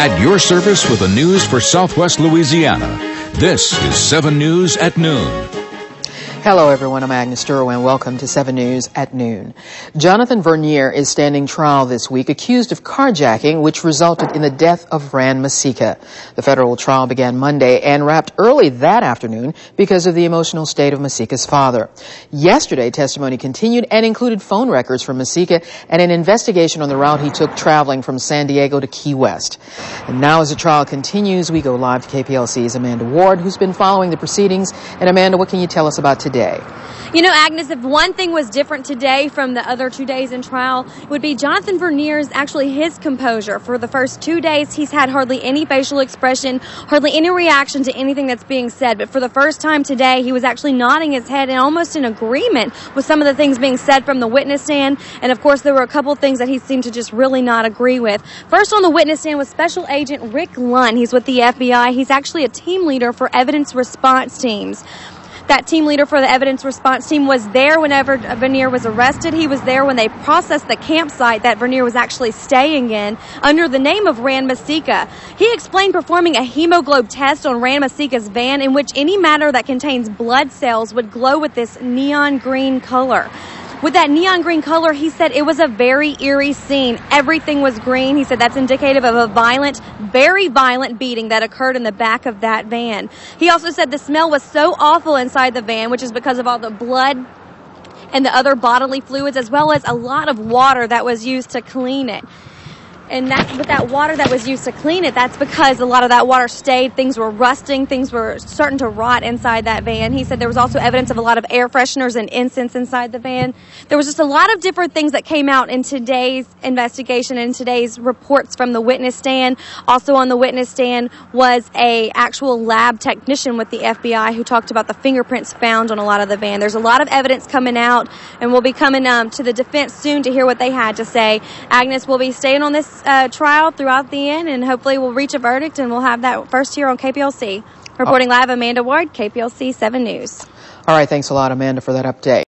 At your service with the news for Southwest Louisiana. This is 7 News at Noon. Hello, everyone. I'm Agnes Durwin. Welcome to 7 News at Noon. Jonathan Vernier is standing trial this week, accused of carjacking, which resulted in the death of Rand Mesika. The federal trial began Monday and wrapped early that afternoon because of the emotional state of Mesika's father. Yesterday, testimony continued and included phone records from Mesika and an investigation on the route he took traveling from San Diego to Key West. And now, as the trial continues, we go live to KPLC's Amanda Ward, who's been following the proceedings. And Amanda, what can you tell us about today? You know, Agnes, if one thing was different today from the other 2 days in trial, it would be Jonathan Vernier's, actually his composure. For the first 2 days, he's had hardly any facial expression, hardly any reaction to anything that's being said. But for the first time today, he was actually nodding his head and almost in agreement with some of the things being said from the witness stand. And of course, there were a couple of things that he seemed to just really not agree with. First on the witness stand was Special Agent Rick Lunn. He's with the FBI. He's actually a team leader for evidence response teams. That team leader for the evidence response team was there whenever Vernier was arrested. He was there when they processed the campsite that Vernier was actually staying in under the name of Rand Mesika. He explained performing a hemoglobin test on Rand Mesika's van in which any matter that contains blood cells would glow with this neon green color. With that neon green color, he said it was a very eerie scene. Everything was green. He said that's indicative of a violent, very violent beating that occurred in the back of that van. He also said the smell was so awful inside the van, which is because of all the blood and the other bodily fluids, as well as a lot of water that was used to clean it. And that's with that water that was used to clean it, that's because a lot of that water stayed. Things were rusting. Things were starting to rot inside that van. He said there was also evidence of a lot of air fresheners and incense inside the van. There was just a lot of different things that came out in today's investigation and today's reports from the witness stand. Also on the witness stand was a actual lab technician with the FBI who talked about the fingerprints found on a lot of the van. There's a lot of evidence coming out, and we'll be coming to the defense soon to hear what they had to say. Agnes will be staying on this trial throughout the end, and hopefully we'll reach a verdict, and we'll have that first here on KPLC. Reporting live, Amanda Ward, KPLC 7 News. All right, thanks a lot, Amanda, for that update.